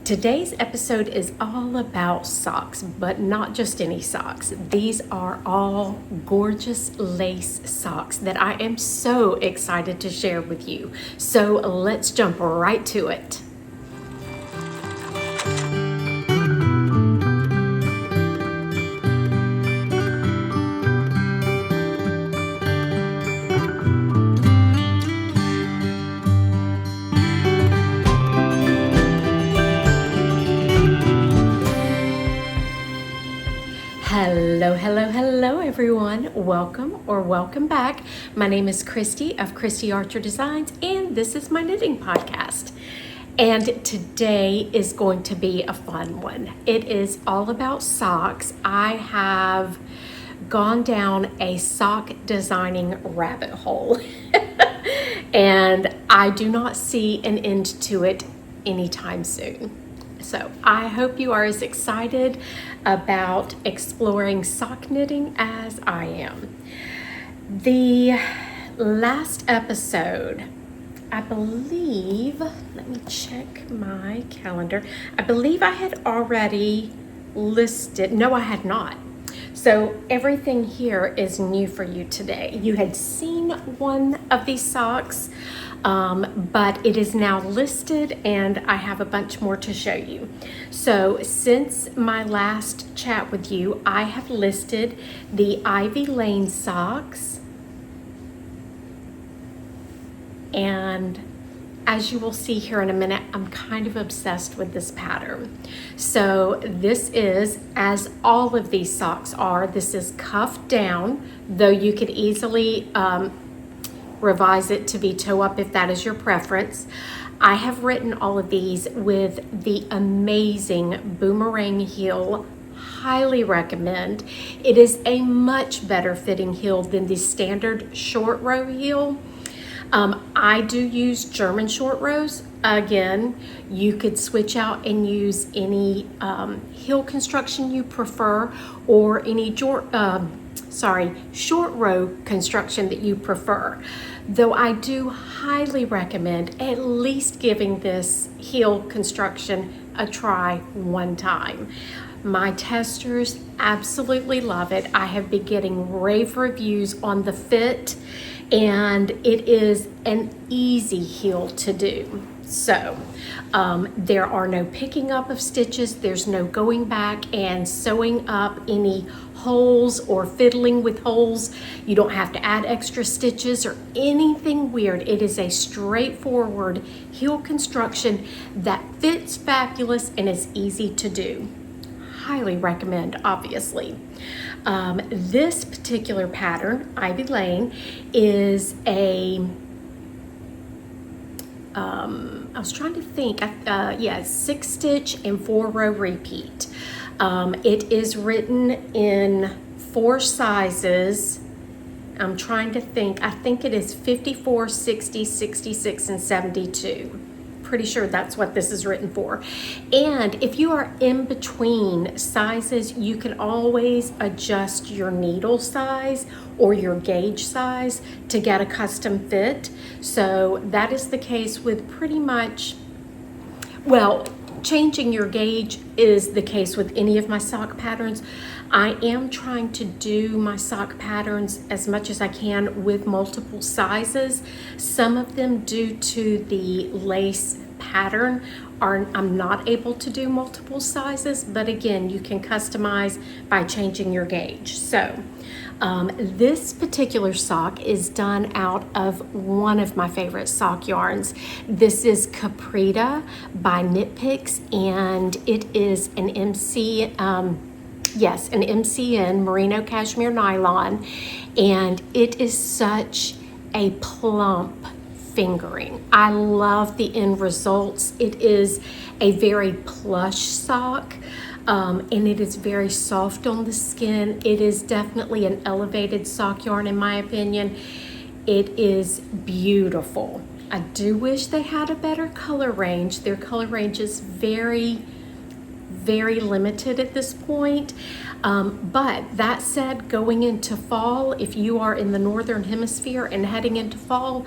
Today's episode is all about socks, but not just any socks. These are all gorgeous lace socks that I am so excited to share with you. So let's jump right to it. Hello everyone. Welcome back. My name is Christie of Christie Archer Designs, and this is my knitting podcast. And today is going to be a fun one. It is all about socks. I have gone down a sock designing rabbit hole and I do not see an end to it anytime soon. So I hope you are as excited about exploring sock knitting as I am. The last episode, I believe, let me check my calendar. I believe I had already listed, no, I had not. So everything here is new for you today. You had seen one of these socks, but it is now listed and I have a bunch more to show you. So since my last chat with you, I have listed the Ivy Lane socks, and as you will see here in a minute, I'm kind of obsessed with this pattern. So this is, as all of these socks are, this is cuffed down, though you could easily revise it to be toe up if that is your preference. I have written all of these with the amazing boomerang heel. Highly recommend. It is a much better fitting heel than the standard short row heel. I do use German short rows. Again, you could switch out and use any heel construction you prefer, or any short row construction that you prefer. Though I do highly recommend at least giving this heel construction a try one time. My testers absolutely love it. I have been getting rave reviews on the fit, and it is an easy heel to do. So there are no picking up of stitches, there's no going back and sewing up any holes or fiddling with holes. You don't have to add extra stitches or anything weird. It is a straightforward heel construction that fits fabulous and is easy to do. Highly recommend, obviously. This particular pattern, Ivy Lane, is a I was trying to think, 6-stitch and 4-row repeat. It is written in 4 sizes. I'm trying to think, I think it is 54, 60, 66, and 72. Pretty sure that's what this is written for. And if you are in between sizes, you can always adjust your needle size or your gauge size to get a custom fit. So that is the case with pretty much, well, changing your gauge is the case with any of my sock patterns. I am trying to do my sock patterns as much as I can with multiple sizes. Some of them, due to the lace pattern, I'm not able to do multiple sizes, but again, you can customize by changing your gauge. So this particular sock is done out of one of my favorite sock yarns. This is Caprita by Knit Picks, and it is an an MCN merino cashmere nylon, and it is such a plump fingering. I love the end results. It is a very plush sock, and it is very soft on the skin. It is definitely an elevated sock yarn in my opinion. It is beautiful. I do wish they had a better color range. Their color range is very limited at this point. But that said, going into fall, if you are in the northern hemisphere and heading into fall,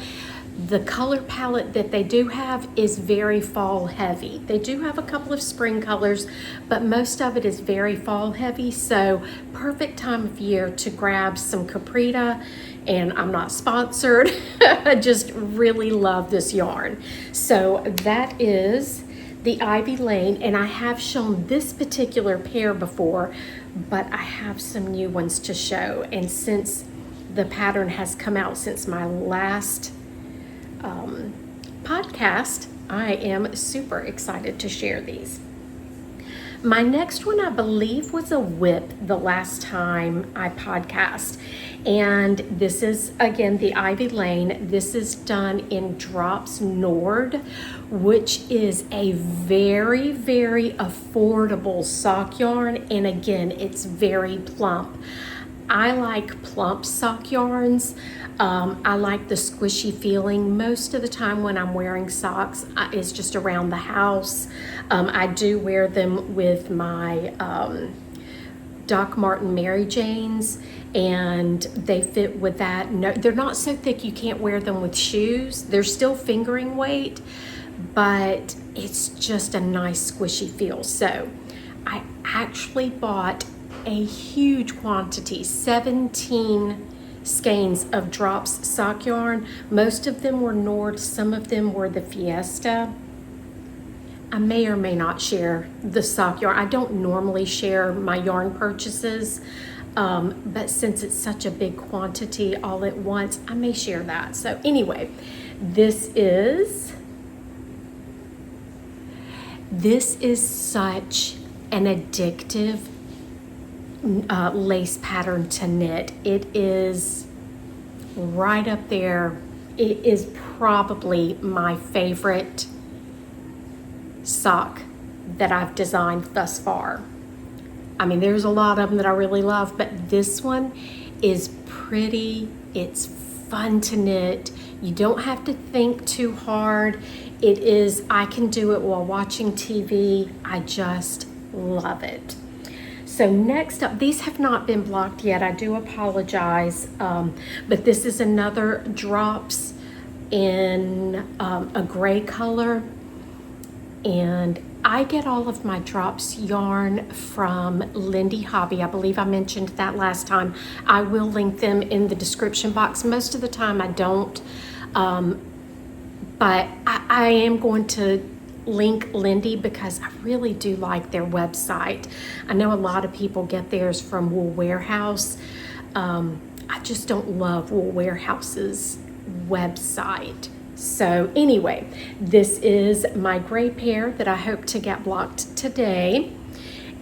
The color palette that they do have is very fall heavy. They do have a couple of spring colors, but most of it is very fall heavy. So perfect time of year to grab some Caprita, and I'm not sponsored. I just really love this yarn. So that is the Ivy Lane, and I have shown this particular pair before, but I have some new ones to show. And since the pattern has come out since my last podcast, I am super excited to share these. My next one, I believe, was a whip the last time I podcast. And this is, again, the Ivy Lane. This is done in Drops Nord, which is a very, very affordable sock yarn. And again, it's very plump. I like plump sock yarns. I like the squishy feeling. Most of the time when I'm wearing socks, it's just around the house. I do wear them with my Doc Martin Mary Janes, and they fit with that. No, they're not so thick you can't wear them with shoes. They're still fingering weight, but it's just a nice squishy feel. So I actually bought a huge quantity, 17 skeins of Drops sock yarn. Most of them were Nord, some of them were the Fiesta. I may or may not share the sock yarn. I don't normally share my yarn purchases, but since it's such a big quantity all at once, I may share that. So anyway, this is such an addictive lace pattern to knit. It is right up there. It is probably my favorite sock that I've designed thus far. I mean, there's a lot of them that I really love, but this one is pretty. It's fun to knit. You don't have to think too hard. It is, I can do it while watching TV. I just love it. So next up, these have not been blocked yet. I do apologize, but this is another Drops in a gray color. And I get all of my Drops yarn from Lindy Hobby. I believe I mentioned that last time. I will link them in the description box. Most of the time I don't, but I am going to link Lindy because I really do like their website. I know a lot of people get theirs from Wool Warehouse. I just don't love Wool Warehouse's website. So anyway, this is my gray pair that I hope to get blocked today.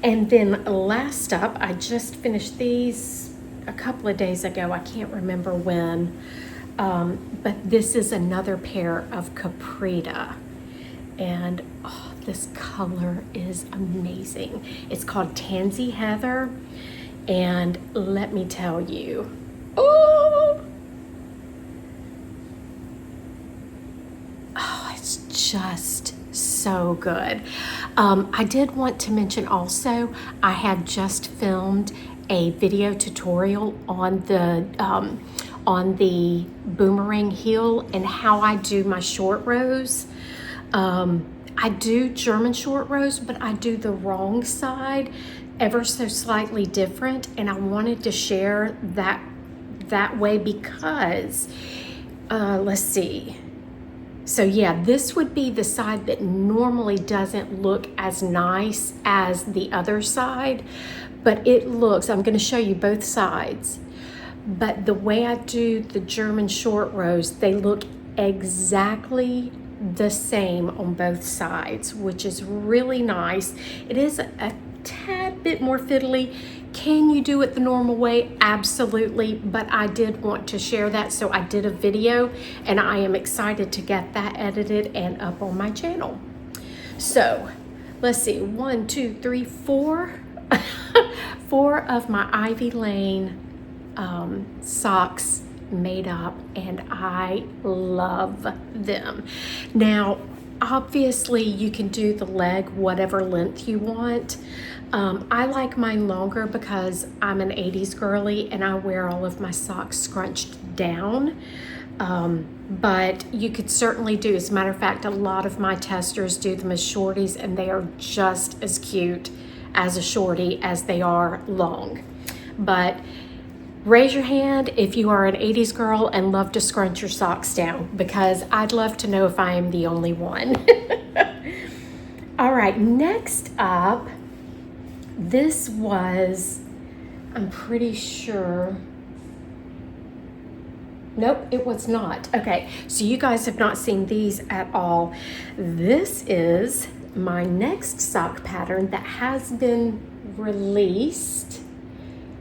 And then last up, I just finished these a couple of days ago. I can't remember when, but this is another pair of Caprita. And oh, this color is amazing. It's called Tansy Heather. And let me tell you, oh, it's just so good. I did want to mention also, I have just filmed a video tutorial on the boomerang heel and how I do my short rows. I do German short rows, but I do the wrong side ever so slightly different, and I wanted to share that way because let's see. So yeah, this would be the side that normally doesn't look as nice as the other side, but it looks, I'm going to show you both sides, but the way I do the German short rows, they look exactly the same on both sides, which is really nice. It is a tad bit more fiddly. Can you do it the normal way? Absolutely, but I did want to share that, so I did a video and I am excited to get that edited and up on my channel. So let's see, 1, 2, 3, 4 4 of my Ivy Lane socks made up, and I love them. Now obviously you can do the leg whatever length you want. I like mine longer because I'm an 80s girly and I wear all of my socks scrunched down. But you could certainly do, as a matter of fact, a lot of my testers do them as shorties, and they are just as cute as a shorty as they are long. But raise your hand if you are an 80s girl and love to scrunch your socks down, because I'd love to know if I am the only one. All right, next up, this was, I'm pretty sure, nope, it was not. Okay, so you guys have not seen these at all. This is my next sock pattern that has been released.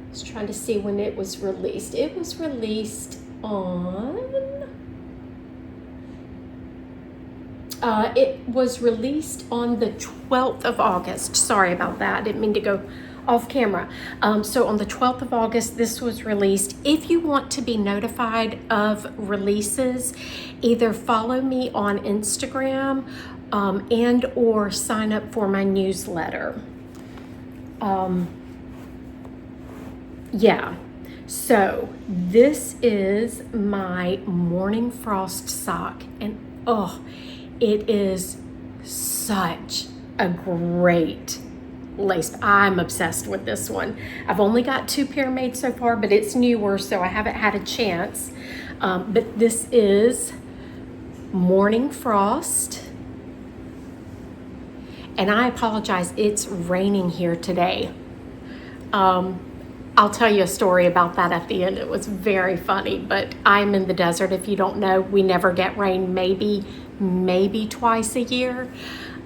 I was trying to see when it was released. It was released on, the 12th of August. Sorry about that. I didn't mean to go off camera. So on the 12th of August, this was released. If you want to be notified of releases, either follow me on Instagram and or sign up for my newsletter. Yeah, so this is my Morning Frost sock, and oh, it is such a great lace. I'm obsessed with this one. I've only got 2 pair made so far, but it's newer, so I haven't had a chance. But this is Morning Frost. And I apologize, it's raining here today. I'll tell you a story about that at the end. It was very funny, but I'm in the desert. If you don't know, we never get rain, maybe twice a year.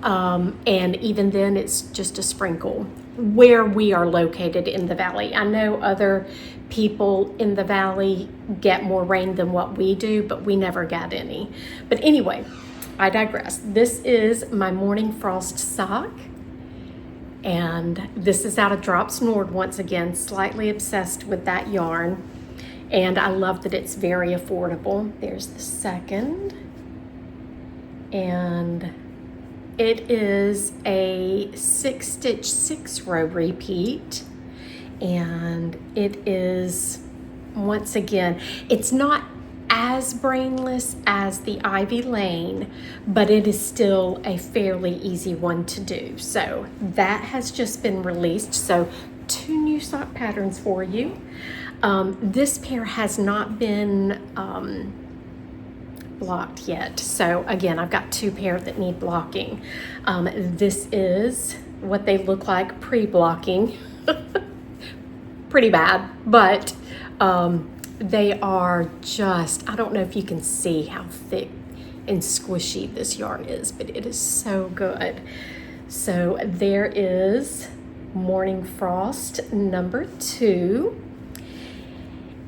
And even then it's just a sprinkle where we are located in the valley. I know other people in the valley get more rain than what we do, but we never get any. But anyway, I digress. This is my Morning Frost sock. And this is out of Drops Nord once again, slightly obsessed with that yarn. And I love that it's very affordable. There's the second. And it is a 6-stitch 6-row repeat. And it is, once again, it's not as brainless as the Ivy Lane, but it is still a fairly easy one to do. So that has just been released. So 2 new sock patterns for you. This pair has not been blocked yet. So again, I've got 2 pair that need blocking. This is what they look like pre-blocking. Pretty bad, but they are just, I don't know if you can see how thick and squishy this yarn is, but it is so good. So there is Morning Frost number 2.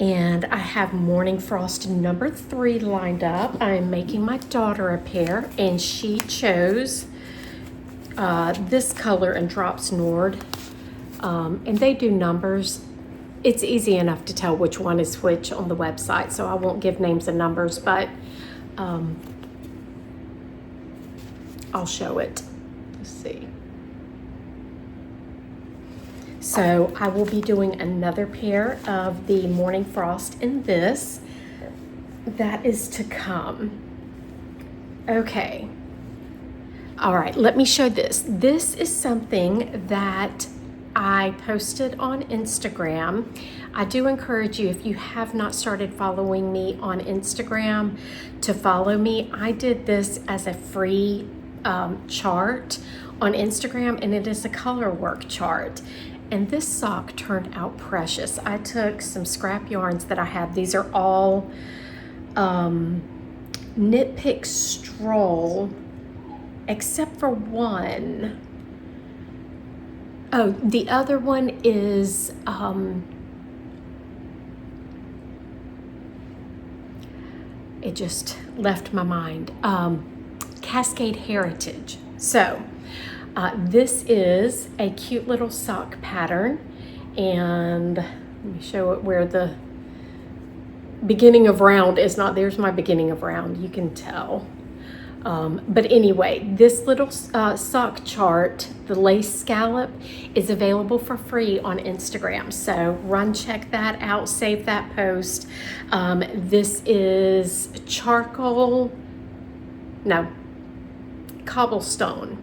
And I have Morning Frost number 3 lined up. I'm making my daughter a pair, and she chose this color in Drops Nord. And they do numbers. It's easy enough to tell which one is which on the website, so I won't give names and numbers, but I'll show it. Let's see. So I will be doing another pair of the Morning Frost in this. That is to come. Okay. All right, let me show this. This is something that I posted on Instagram. I do encourage you, if you have not started following me on Instagram, to follow me. I did this as a free chart on Instagram, and it is a color work chart. And this sock turned out precious. I took some scrap yarns that I have. These are all Knit Pick Stroll, except for one. Oh, the other one is it just left my mind. Cascade Heritage. So this is a cute little sock pattern, and let me show it where the beginning of round is not. There's my beginning of round, you can tell. But anyway, this little sock chart, the lace scallop, is available for free on Instagram. So run, check that out, save that post. This is cobblestone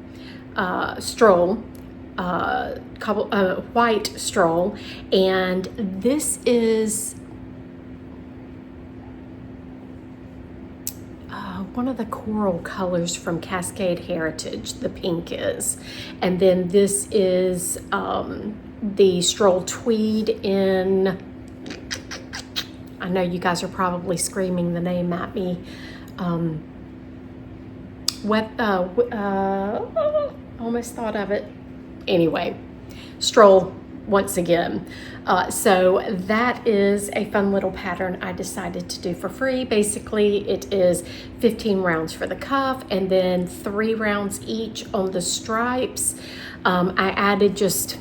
stroll, white stroll, and this is one of the coral colors from Cascade Heritage, the pink is. And then this is the stroll tweed in, I know you guys are probably screaming the name at me, almost thought of it. Anyway, stroll once again. So that is a fun little pattern I decided to do for free. Basically, it is 15 rounds for the cuff and then 3 rounds each on the stripes. I added just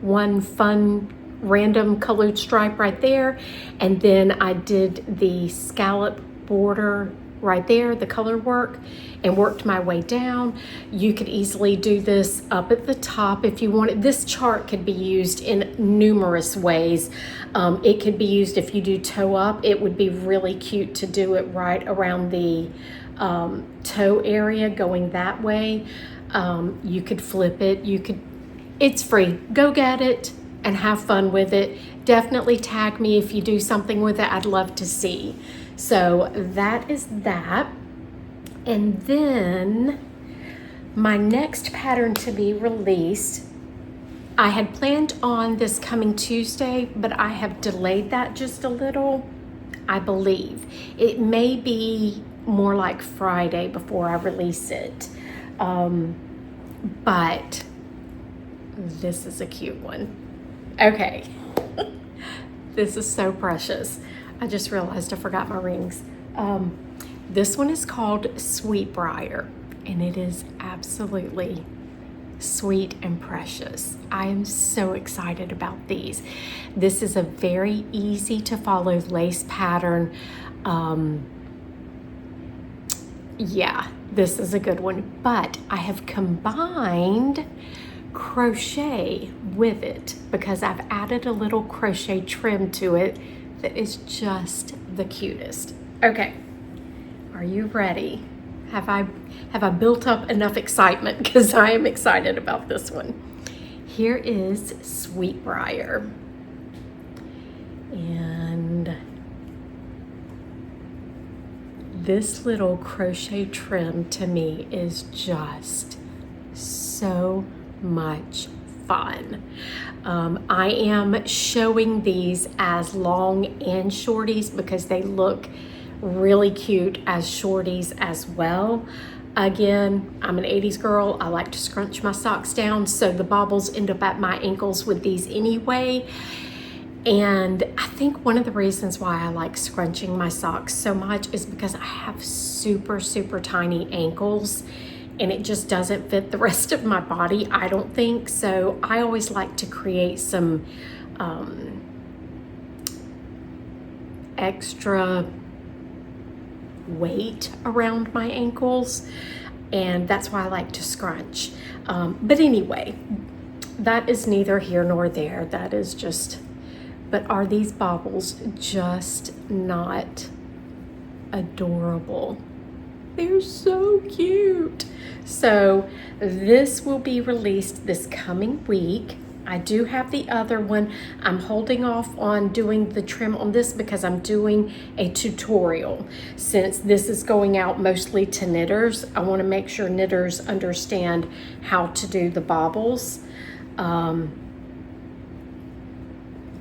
one fun random colored stripe right there, and then I did the scallop border right there, the color work, and worked my way down. You could easily do this up at the top if you wanted. This chart could be used in numerous ways. It could be used if you do toe up. It would be really cute to do it right around the toe area going that way. You could flip it. It's free. Go get it and have fun with it. Definitely tag me if you do something with it. I'd love to see. So that is that. And then my next pattern to be released, I had planned on this coming Tuesday, but I have delayed that just a little, I believe. It may be more like Friday before I release it. But this is a cute one. Okay. This is so precious. I just realized I forgot my rings. This one is called Sweetbriar, and it is absolutely sweet and precious. I am so excited about these. This is a very easy to follow lace pattern. Yeah, this is a good one, but I have combined crochet with it because I've added a little crochet trim to it that is just the cutest. Okay, are you ready? Have I built up enough excitement? Because I am excited about this one. Here is Sweetbriar, and this little crochet trim to me is just so much fun. I am showing these as long and shorties because they look really cute as shorties as well. Again, I'm an 80s girl. I like to scrunch my socks down, so the bobbles end up at my ankles with these anyway. And I think one of the reasons why I like scrunching my socks so much is because I have super, super tiny ankles, and it just doesn't fit the rest of my body, I don't think. So I always like to create some extra weight around my ankles, and that's why I like to scrunch. But anyway, that is neither here nor there. That is just, but are these baubles just not adorable? They're so cute. So this will be released this coming week. I do have the other one. I'm holding off on doing the trim on this because I'm doing a tutorial. Since this is going out mostly to knitters, I want to make sure knitters understand how to do the baubles.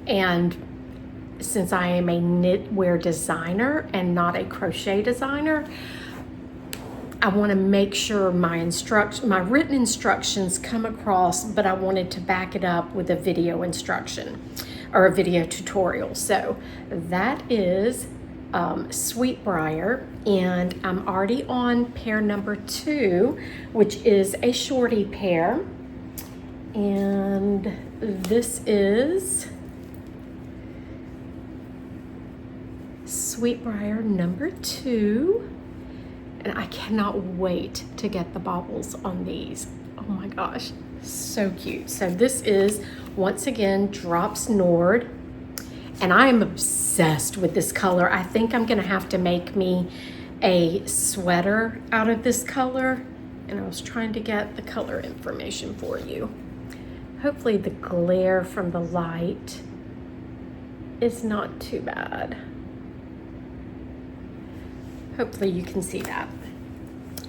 And since I am a knitwear designer and not a crochet designer, I want to make sure my written instructions come across, but I wanted to back it up with a video instruction or a video tutorial. So that is Sweetbriar, and I'm already on pair number 2, which is a shorty pair. And this is Sweetbriar number 2. And I cannot wait to get the baubles on these. Oh my gosh, so cute. So this is, once again, Drops Nord. And I am obsessed with this color. I think I'm gonna have to make me a sweater out of this color. And I was trying to get the color information for you. Hopefully the glare from the light is not too bad. Hopefully you can see that.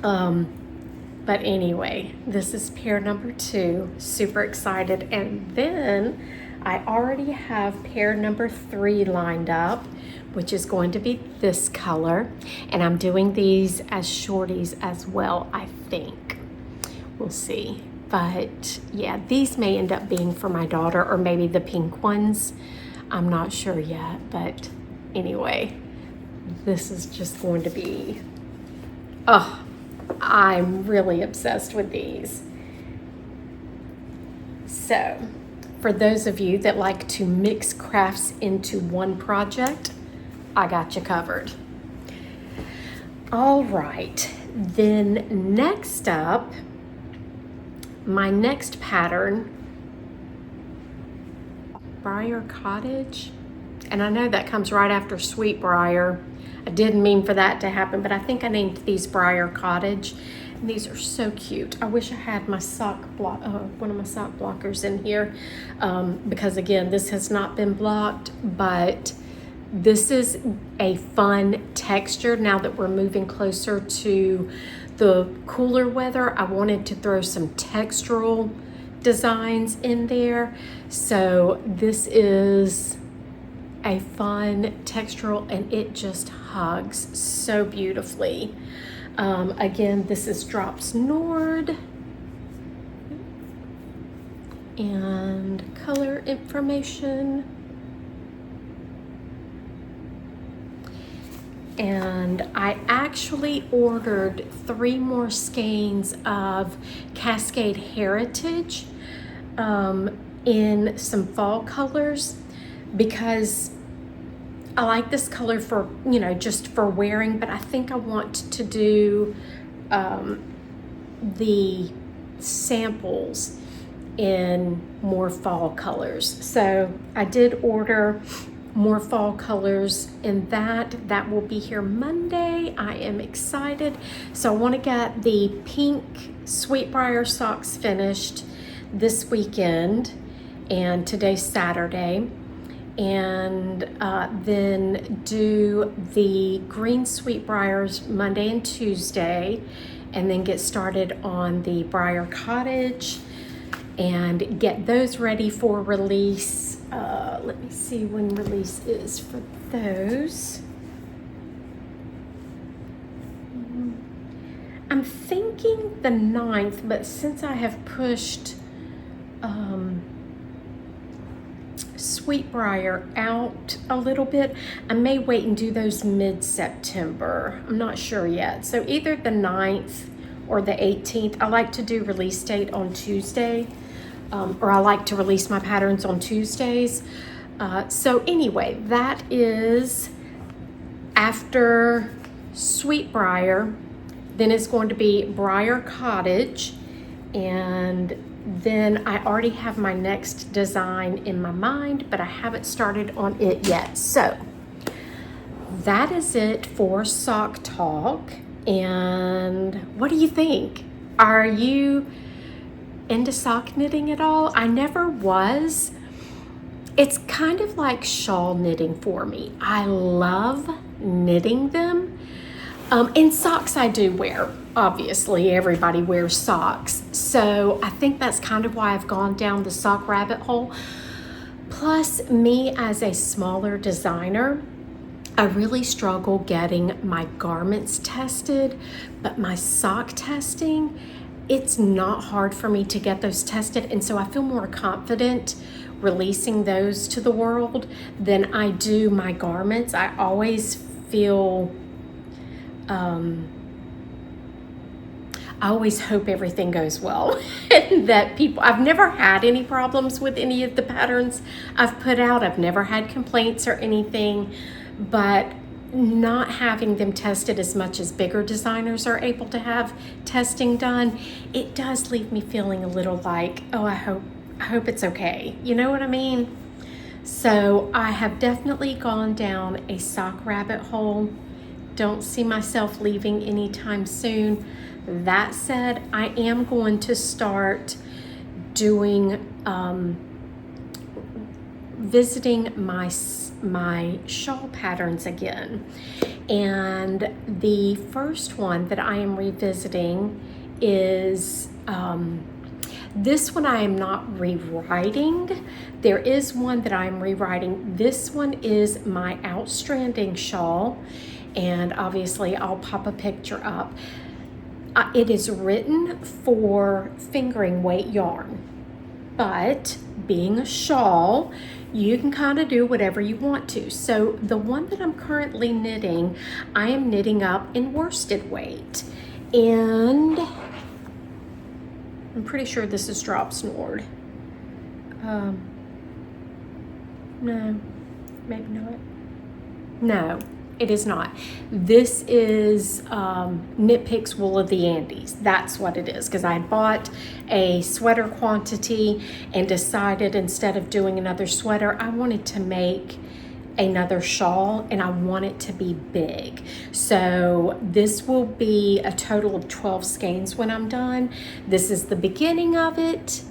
But anyway, this is pair number 2. Super excited. And then I already have pair number 3 lined up, which is going to be this color. And I'm doing these as shorties as well, I think. We'll see. But yeah, these may end up being for my daughter, or maybe the pink ones. I'm not sure yet, but anyway, this is just going to be, oh, I'm really obsessed with these. So, for those of you that like to mix crafts into one project, I got you covered. All right, then next up, my next pattern, Brier Cottage. And I know that comes right after Sweetbriar. I didn't mean for that to happen, but I think I named these Brier Cottage. And these are so cute. I wish I had my one of my sock blockers in here, because again, this has not been blocked, but this is a fun texture. Now that we're moving closer to the cooler weather, I wanted to throw some textural designs in there. So this is a fun textural, and it just hugs so beautifully. Again, this is Drops Nord, and color information. And I actually ordered 3 more skeins of Cascade Heritage in some fall colors, because I like this color for, you know, just for wearing, but I think I want to do the samples in more fall colors. So I did order more fall colors in that will be here Monday. I am excited. So I want to get the pink Sweetbriar socks finished this weekend, and today's Saturday, and then do the green Sweetbriars Monday and Tuesday, and then get started on the Brier Cottage and get those ready for release. Let me see when release is for those. I'm thinking the 9th, but since I have pushed Sweetbriar out a little bit, I may wait and do those mid-September. I'm not sure yet. So either the 9th or the 18th. I like to do release date on Tuesday, or I like to release my patterns on Tuesdays. So anyway, that is after Sweetbriar. Then it's going to be Brier Cottage, and then I already have my next design in my mind, but I haven't started on it yet. So that is it for Sock Talk. And what do you think? Are you into sock knitting at all? I never was. It's kind of like shawl knitting for me. I love knitting them. And socks I do wear. Obviously, everybody wears socks. So I think that's kind of why I've gone down the sock rabbit hole. Plus, me as a smaller designer, I really struggle getting my garments tested, but my sock testing, it's not hard for me to get those tested. And so I feel more confident releasing those to the world than I do my garments. I always feel, I always hope everything goes well and that people, I've never had any problems with any of the patterns I've put out. I've never had complaints or anything, but not having them tested as much as bigger designers are able to have testing done, it does leave me feeling a little like, oh, I hope it's okay. You know what I mean? So I have definitely gone down a sock rabbit hole. Don't see myself leaving anytime soon. That said, I am going to start doing, visiting my shawl patterns again. And the first one that I am revisiting is, this one I am not rewriting. There is one that I'm rewriting. This one is my Out-Stranding shawl, and obviously I'll pop a picture up. It is written for fingering weight yarn, but being a shawl, you can kind of do whatever you want to. So the one that I'm currently knitting, I am knitting up in worsted weight, and I'm pretty sure this is drop snored. No, maybe not. No, it is not. This is Knit Picks Wool of the Andes. That's what it is, because I had bought a sweater quantity and decided instead of doing another sweater, I wanted to make another shawl, and I want it to be big. So this will be a total of 12 skeins when I'm done. This is the beginning of it,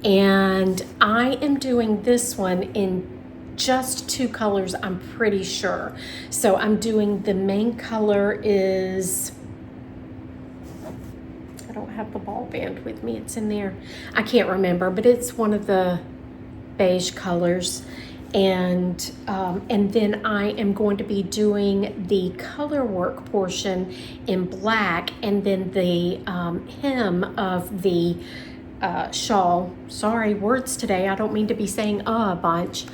and I am doing this one in just 2 colors, I'm pretty sure. So I'm doing, the main color is, I don't have the ball band with me, it's in there, I can't remember, but it's one of the beige colors. And then I am going to be doing the color work portion in black, and then the hem of the shawl. Sorry, words today. I don't mean to be saying a bunch.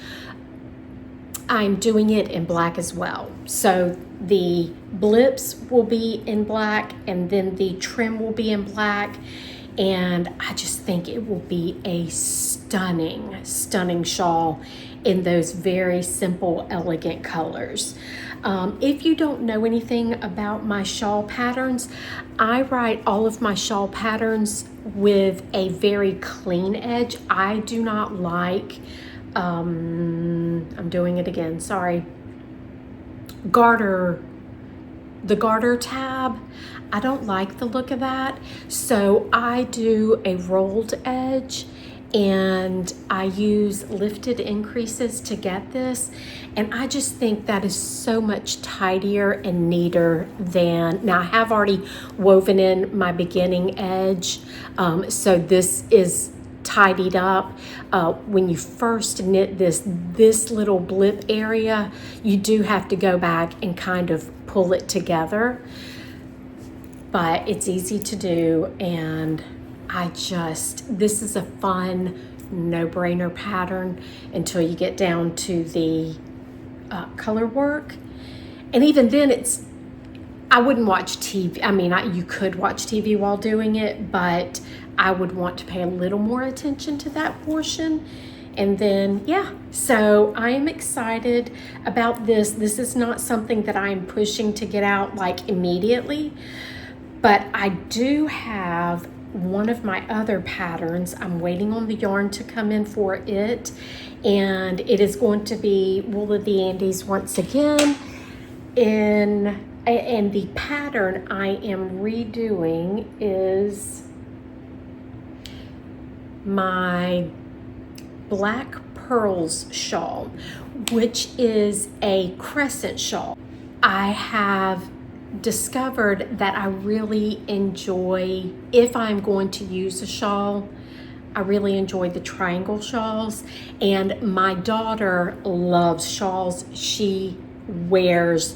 I'm doing it in black as well. So the blips will be in black, and then the trim will be in black. And I just think it will be a stunning, stunning shawl in those very simple, elegant colors. If you don't know anything about my shawl patterns, I write all of my shawl patterns with a very clean edge. I do not like, I'm doing it again, sorry, the garter tab. I don't like the look of that, so I do a rolled edge, and I use lifted increases to get this, and I just think that is so much tidier and neater than, now I have already woven in my beginning edge, so this is tidied up. When you first knit this little blip area, you do have to go back and kind of pull it together, but it's easy to do, and this is a fun no-brainer pattern until you get down to the color work. And even then, I wouldn't watch TV. I mean, you could watch TV while doing it, but I would want to pay a little more attention to that portion. And then, yeah, so I am excited about this. This is not something that I'm pushing to get out like immediately, but I do have one of my other patterns. I'm waiting on the yarn to come in for it, and it is going to be Wool of the Andes once again. And the pattern I am redoing is my Black Pearls shawl, which is a crescent shawl. I have discovered that I really enjoy, if I'm going to use a shawl, I really enjoy the triangle shawls, and my daughter loves shawls. She wears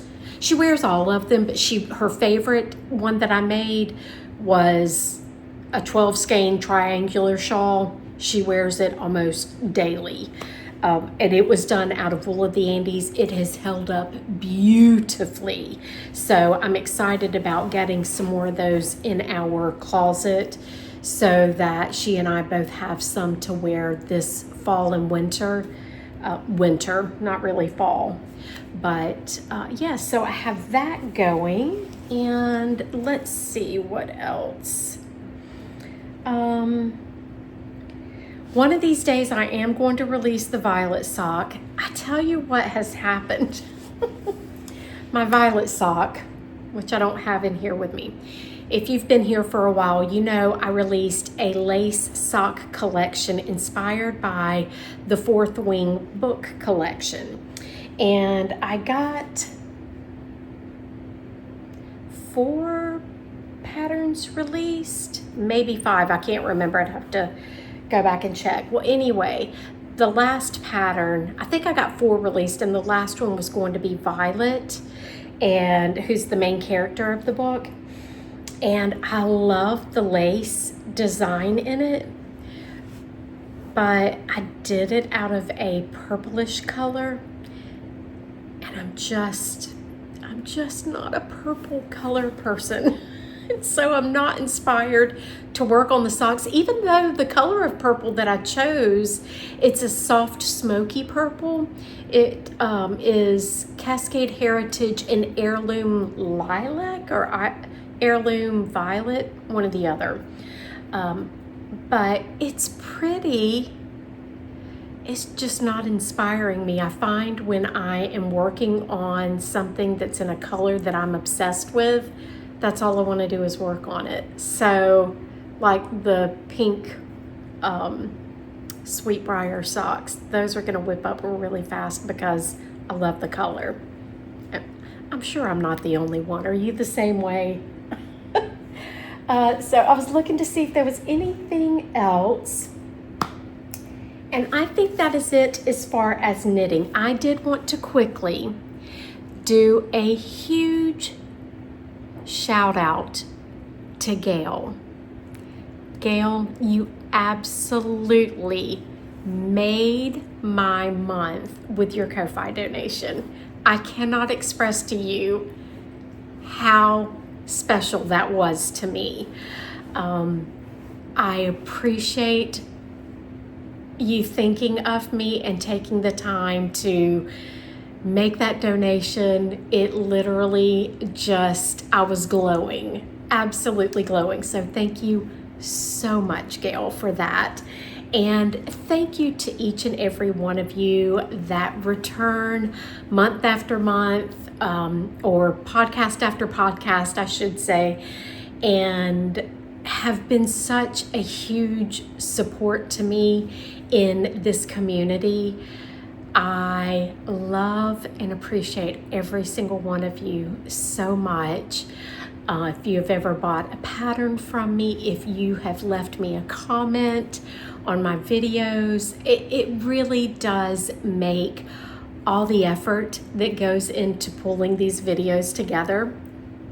all of them, but her favorite one that I made was a 12 skein triangular shawl. She wears it almost daily. And it was done out of Wool of the Andes. It has held up beautifully. So I'm excited about getting some more of those in our closet so that she and I both have some to wear this fall and winter. winter, not really fall. But yeah, so I have that going, and let's see what else. One of these days I am going to release the violet sock. I tell you what has happened. My violet sock, which I don't have in here with me. If you've been here for a while, you know I released a lace sock collection inspired by the Fourth Wing book collection. And I got 4 patterns released, maybe 5, I can't remember, I'd have to go back and check. Well, anyway, the last pattern, I think I got 4 released, and the last one was going to be Violet, and who's the main character of the book. And I love the lace design in it, but I did it out of a purplish color, and I'm just not a purple color person. So I'm not inspired to work on the socks, even though the color of purple that I chose, it's a soft smoky purple. It is Cascade Heritage and Heirloom Lilac or Heirloom Violet, one or the other. But it's pretty. It's just not inspiring me. I find when I am working on something that's in a color that I'm obsessed with, that's all I want to do is work on it. So like the pink Sweetbriar socks, those are going to whip up really fast because I love the color. I'm sure I'm not the only one. Are you the same way? So I was looking to see if there was anything else. And I think that is it as far as knitting. I did want to quickly do a huge shout out to Gail. Gail, you absolutely made my month with your Ko-Fi donation. I cannot express to you how special that was to me. I appreciate you thinking of me and taking the time to make that donation. It literally just, I was glowing, absolutely glowing. So thank you so much, Gail, for that. And thank you to each and every one of you that return month after month, or podcast after podcast, I should say, and have been such a huge support to me in this community. I love and appreciate every single one of you so much. If you have ever bought a pattern from me, if you have left me a comment on my videos, it really does make all the effort that goes into pulling these videos together,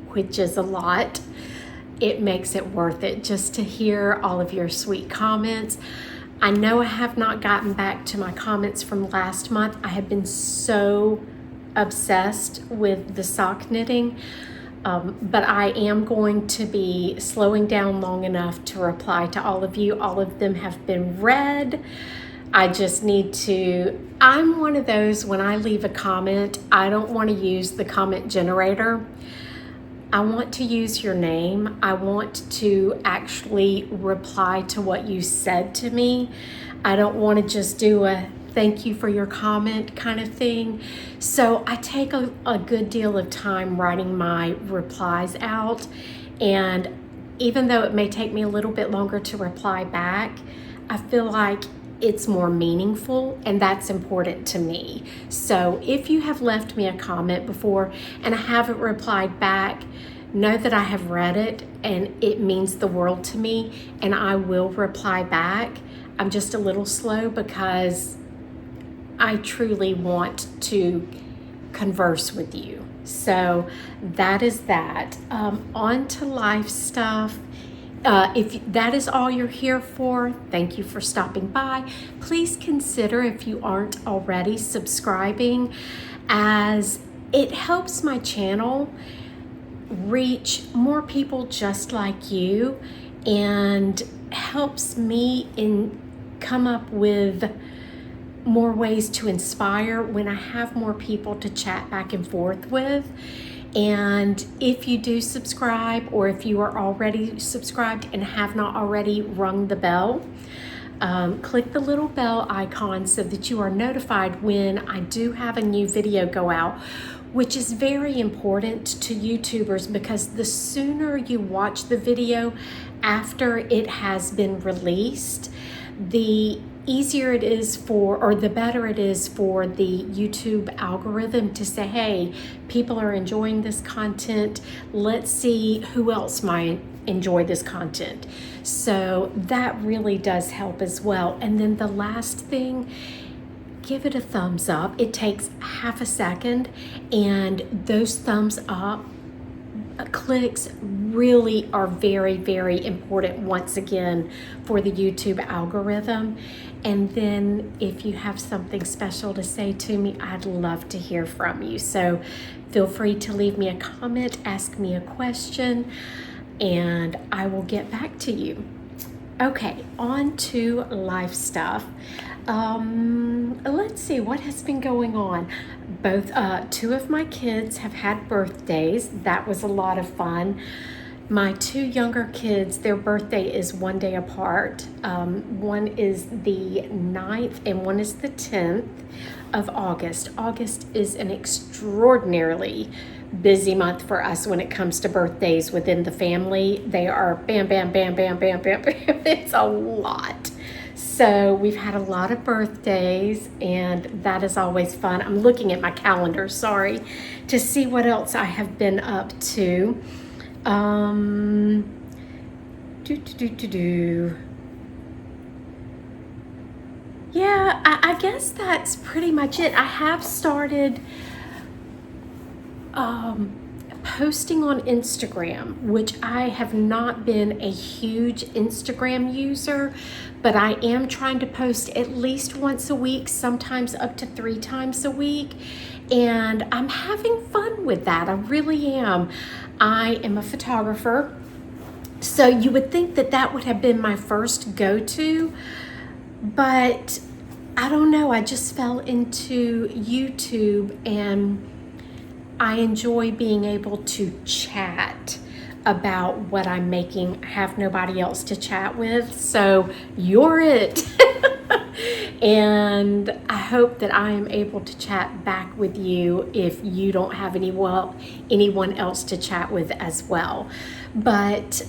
which is a lot. It makes it worth it just to hear all of your sweet comments. I know I have not gotten back to my comments from last month. I have been so obsessed with the sock knitting, but I am going to be slowing down long enough to reply to all of you. All of them have been read. I just need to, I'm one of those, when I leave a comment, I don't want to use the comment generator. I want to use your name. I want to actually reply to what you said to me. I don't want to just do a thank you for your comment kind of thing. So I take a good deal of time writing my replies out. And even though it may take me a little bit longer to reply back, I feel like it's more meaningful, and that's important to me. So if you have left me a comment before and I haven't replied back, know that I have read it and it means the world to me, and I will reply back. I'm just a little slow because I truly want to converse with you. So that is that. On to life stuff. If that is all you're here for, thank you for stopping by. Please consider, if you aren't already, subscribing, as it helps my channel reach more people just like you and helps me come up with more ways to inspire when I have more people to chat back and forth with. And if you do subscribe, or if you are already subscribed and have not already rung the bell, click the little bell icon so that you are notified when I do have a new video go out, which is very important to YouTubers, because the sooner you watch the video after it has been released, the easier it is for, or the better it is for the YouTube algorithm to say, hey, people are enjoying this content. Let's see who else might enjoy this content. So that really does help as well. And then the last thing, give it a thumbs up. It takes half a second, and those thumbs up clicks really are very, very important once again for the YouTube algorithm. And then if you have something special to say to me, I'd love to hear from you. So feel free to leave me a comment, ask me a question, and I will get back to you. Okay, on to life stuff. Let's see what has been going on. Two of my kids have had birthdays. That was a lot of fun. My two younger kids, their birthday is one day apart. One is the 9th and one is the 10th of August. August is an extraordinarily busy month for us when it comes to birthdays within the family. They are bam, bam, bam, bam, bam, bam, bam. It's a lot. So we've had a lot of birthdays, and that is always fun. I'm looking at my calendar, sorry, to see what else I have been up to. Yeah, I guess that's pretty much it. I have started posting on Instagram, which I have not been a huge Instagram user, but I am trying to post at least once a week, sometimes up to 3 times a week, and I'm having fun with that. I really am. I am a photographer, so you would think that that would have been my first go-to, but I don't know, I just fell into YouTube, and I enjoy being able to chat about what I'm making. I have nobody else to chat with, so you're it. And I hope that I am able to chat back with you if you don't have anyone else to chat with as well. But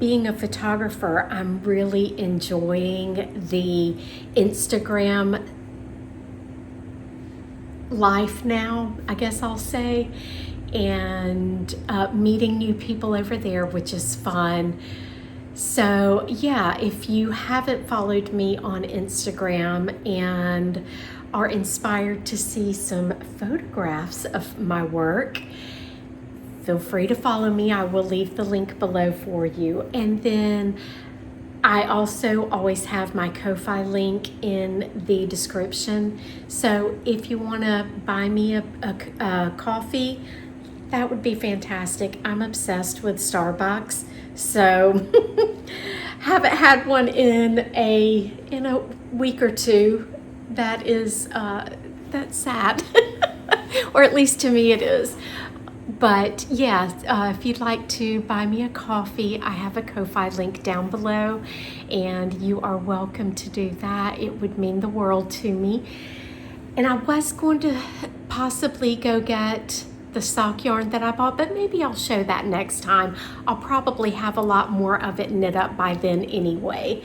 being a photographer, I'm really enjoying the Instagram life now, I guess I'll say, and meeting new people over there, which is fun. So yeah, if you haven't followed me on Instagram and are inspired to see some photographs of my work, feel free to follow me. I will leave the link below for you. And then I also always have my Ko-Fi link in the description. So if you want to buy me a coffee, that would be fantastic. I'm obsessed with Starbucks, so haven't had one in a week or two. That is that's sad, or at least to me it is. But yeah, if you'd like to buy me a coffee, I have a Ko-Fi link down below, and you are welcome to do that. It would mean the world to me. And I was going to possibly go get the sock yarn that I bought, but maybe I'll show that next time. I'll probably have a lot more of it knit up by then anyway.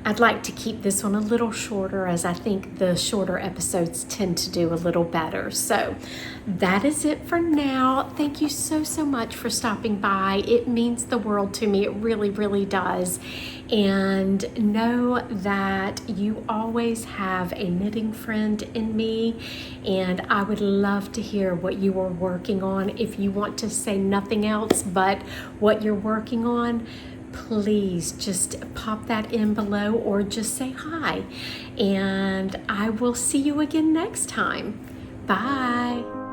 I'd like to keep this one a little shorter, as I think the shorter episodes tend to do a little better. So that is it for now. Thank you so much for stopping by. It means the world to me. It really, really does. And know that you always have a knitting friend in me, and I would love to hear what you are working on. If you want to say nothing else but what you're working on, please just pop that in below, or just say hi, and I will see you again next time. Bye.